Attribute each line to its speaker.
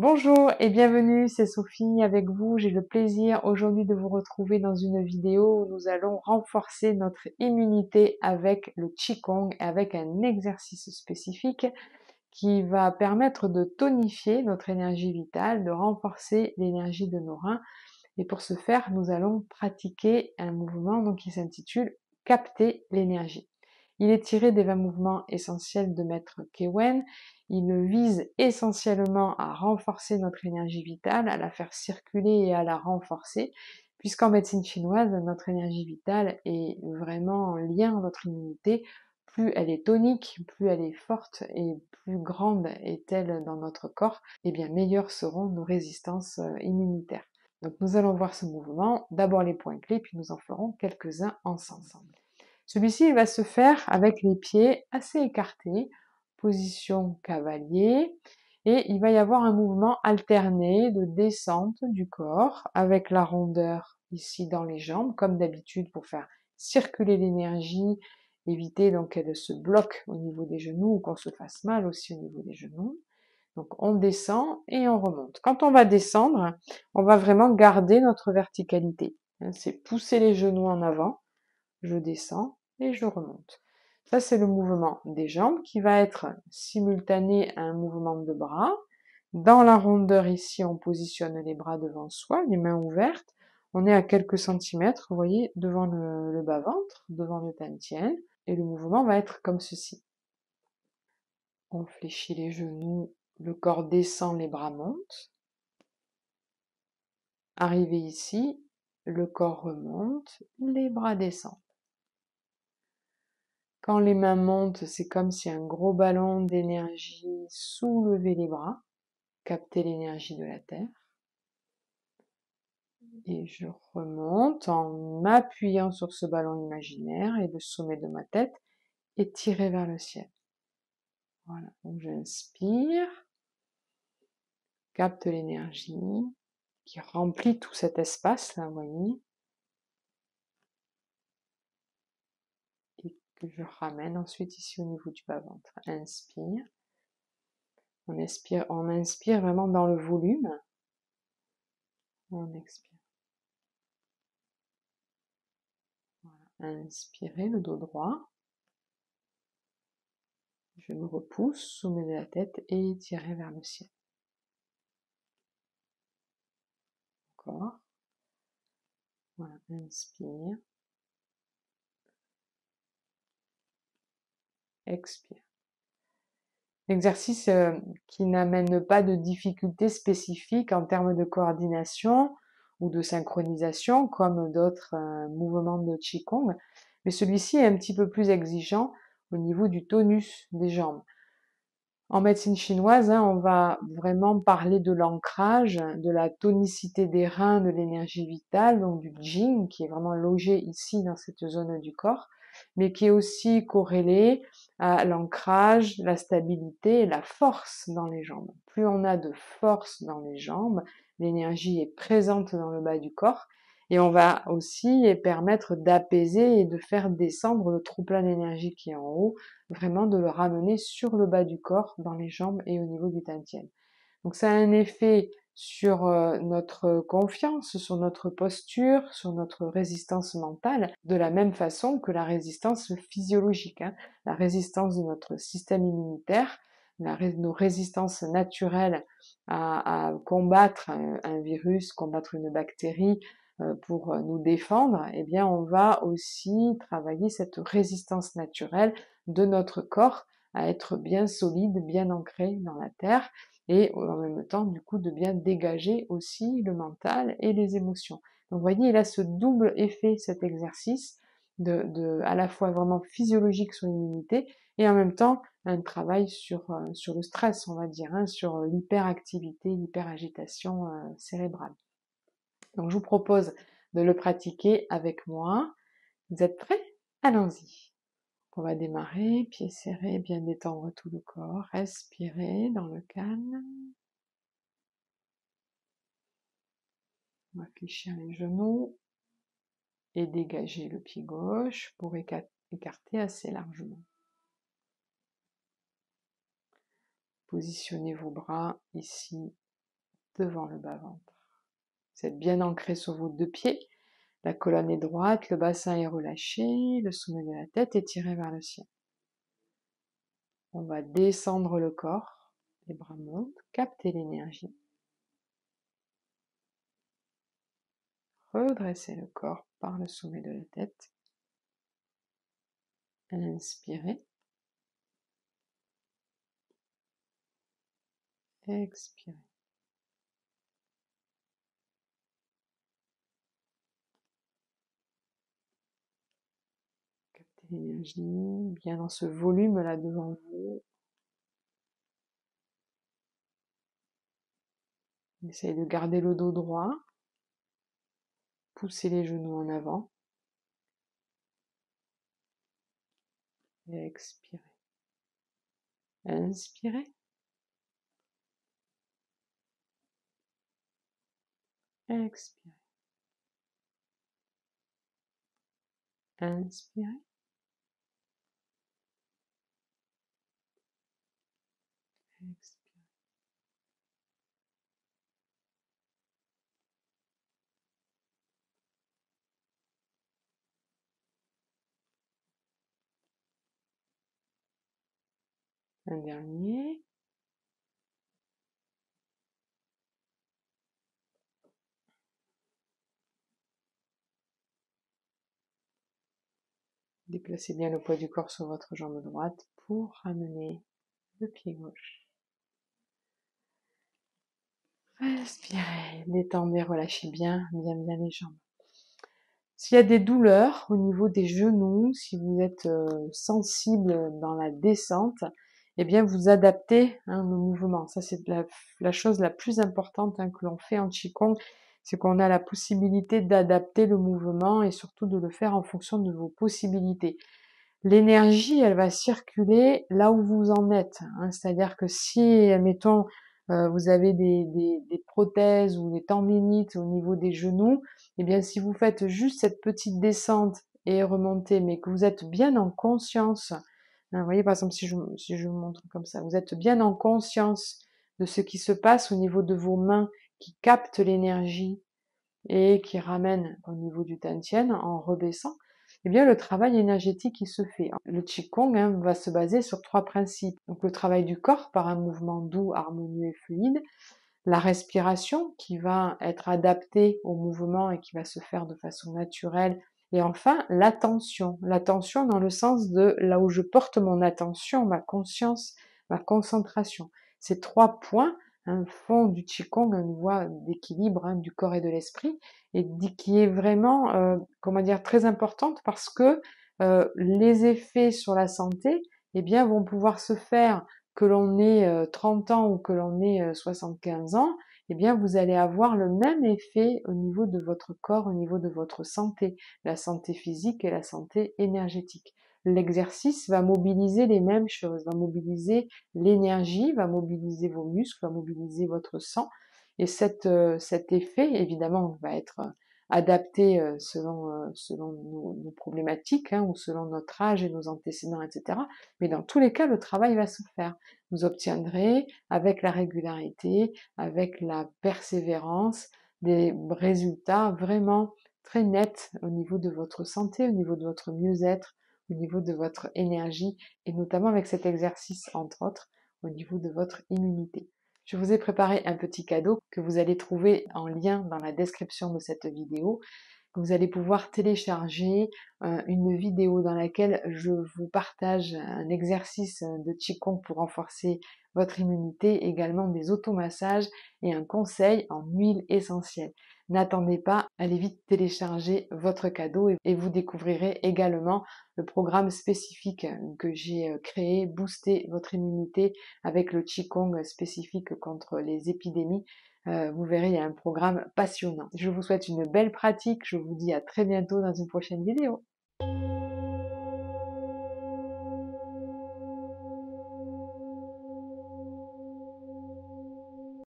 Speaker 1: Bonjour et bienvenue, c'est Sophie avec vous. J'ai le plaisir aujourd'hui de vous retrouver dans une vidéo où nous allons renforcer notre immunité avec le Qigong et avec un exercice spécifique qui va permettre de tonifier notre énergie vitale, de renforcer l'énergie de nos reins. Et pour ce faire, nous allons pratiquer un mouvement qui s'intitule Capter l'énergie. Il est tiré des 20 mouvements essentiels de Maître Kewen. Il vise essentiellement à renforcer notre énergie vitale, à la faire circuler et à la renforcer, puisqu'en médecine chinoise, notre énergie vitale est vraiment en lien avec notre immunité. Plus elle est tonique, plus elle est forte et plus grande est-elle dans notre corps, et bien meilleures seront nos résistances immunitaires. Donc nous allons voir ce mouvement, d'abord les points clés, puis nous en ferons quelques-uns ensemble. Celui-ci va se faire avec les pieds assez écartés, position cavalier, et il va y avoir un mouvement alterné de descente du corps avec la rondeur ici dans les jambes, comme d'habitude pour faire circuler l'énergie, éviter donc qu'elle se bloque au niveau des genoux ou qu'on se fasse mal aussi au niveau des genoux. Donc on descend et on remonte. Quand on va descendre, on va vraiment garder notre verticalité. C'est pousser les genoux en avant, je descends et je remonte. Ça, c'est le mouvement des jambes qui va être simultané à un mouvement de bras. Dans la rondeur ici, on positionne les bras devant soi, les mains ouvertes. On est à quelques centimètres, vous voyez, devant le bas-ventre, devant le tantien. Et le mouvement va être comme ceci. On fléchit les genoux, le corps descend, les bras montent. Arrivé ici, le corps remonte, les bras descendent. Quand les mains montent, c'est comme si un gros ballon d'énergie soulevait les bras, captait l'énergie de la terre. Et je remonte en m'appuyant sur ce ballon imaginaire et le sommet de ma tête est tiré vers le ciel. Voilà, donc j'inspire, capte l'énergie qui remplit tout cet espace là, vous voyez, et que je ramène ensuite ici au niveau du bas-ventre. Inspire. On inspire vraiment dans le volume. On expire. Voilà. Inspirez le dos droit. Je me repousse, sommet de la tête et tirez vers le ciel. Encore. Voilà, inspire. Expire. L'exercice qui n'amène pas de difficultés spécifiques en termes de coordination ou de synchronisation comme d'autres mouvements de Qigong, mais celui-ci est un petit peu plus exigeant au niveau du tonus des jambes. En médecine chinoise, on va vraiment parler de l'ancrage, de la tonicité des reins, de l'énergie vitale, donc du Jing, qui est vraiment logé ici dans cette zone du corps, mais qui est aussi corrélé à l'ancrage, la stabilité et la force dans les jambes. Plus on a de force dans les jambes, l'énergie est présente dans le bas du corps, et on va aussi permettre d'apaiser et de faire descendre le trop-plein d'énergie qui est en haut, vraiment de le ramener sur le bas du corps, dans les jambes et au niveau du tantien. Donc ça a un effet sur notre confiance, sur notre posture, sur notre résistance mentale, de la même façon que la résistance physiologique, la résistance de notre système immunitaire, nos résistances naturelles à combattre un virus, combattre une bactérie, pour nous défendre, eh bien on va aussi travailler cette résistance naturelle de notre corps à être bien solide, bien ancré dans la terre et en même temps du coup de bien dégager aussi le mental et les émotions. Donc vous voyez, il a ce double effet cet exercice à la fois vraiment physiologique sur l'immunité et en même temps un travail sur le stress, on va dire, sur l'hyperactivité, l'hyperagitation cérébrale. Donc je vous propose de le pratiquer avec moi. Vous êtes prêts? Allons-y. On va démarrer, pieds serrés, bien détendre tout le corps, respirer dans le calme. On va fléchir les genoux et dégager le pied gauche pour écarter assez largement. Positionnez vos bras ici devant le bas-ventre. Vous êtes bien ancré sur vos deux pieds. La colonne est droite, le bassin est relâché, le sommet de la tête est tiré vers le ciel. On va descendre le corps, les bras montent, capter l'énergie. Redresser le corps par le sommet de la tête. Inspirez. Expirez. Captez l'énergie, bien dans ce volume là devant vous. Essayez de garder le dos droit. Poussez les genoux en avant. Expirez. Inspirez. Expirez. Inspirez. Expirez. Un dernier. Déplacez bien le poids du corps sur votre jambe droite pour ramener le pied gauche. Respirez, détendez, relâchez bien les jambes. S'il y a des douleurs au niveau des genoux, si vous êtes sensible dans la descente, eh bien vous adaptez le mouvement. Ça c'est la chose la plus importante que l'on fait en Qigong, c'est qu'on a la possibilité d'adapter le mouvement et surtout de le faire en fonction de vos possibilités. L'énergie, elle va circuler là où vous en êtes. C'est-à-dire que si, admettons, vous avez des prothèses ou des tendinites au niveau des genoux, eh bien, si vous faites juste cette petite descente et remontée, mais que vous êtes bien en conscience, vous voyez, par exemple, si je vous montre comme ça, vous êtes bien en conscience de ce qui se passe au niveau de vos mains qui captent l'énergie et qui ramènent au niveau du Tantien en rebaissant, eh bien le travail énergétique il se fait. Le Qigong va se baser sur 3 principes. Donc le travail du corps par un mouvement doux, harmonieux et fluide, la respiration qui va être adaptée au mouvement et qui va se faire de façon naturelle, et enfin l'attention. L'attention dans le sens de là où je porte mon attention, ma conscience, ma concentration. Ces 3 points font du Qigong une voie d'équilibre du corps et de l'esprit, et qui est vraiment, comment dire, très importante parce que les effets sur la santé, eh bien, vont pouvoir se faire que l'on ait 30 ans ou que l'on ait 75 ans, eh bien, vous allez avoir le même effet au niveau de votre corps, au niveau de votre santé, la santé physique et la santé énergétique. L'exercice va mobiliser les mêmes choses, va mobiliser l'énergie, va mobiliser vos muscles, va mobiliser votre sang. Et cet effet, évidemment, va être adapté selon nos problématiques ou selon notre âge et nos antécédents, etc. Mais dans tous les cas, le travail va se faire. Vous obtiendrez, avec la régularité, avec la persévérance, des résultats vraiment très nets au niveau de votre santé, au niveau de votre mieux-être, au niveau de votre énergie, et notamment avec cet exercice, entre autres, au niveau de votre immunité. Je vous ai préparé un petit cadeau que vous allez trouver en lien dans la description de cette vidéo. Vous allez pouvoir télécharger une vidéo dans laquelle je vous partage un exercice de Qigong pour renforcer votre immunité, également des automassages et un conseil en huile essentielle. N'attendez pas, allez vite télécharger votre cadeau et vous découvrirez également le programme spécifique que j'ai créé, Booster votre immunité avec le Qigong spécifique contre les épidémies. Vous verrez, il y a un programme passionnant. Je vous souhaite une belle pratique. Je vous dis à très bientôt dans une prochaine vidéo.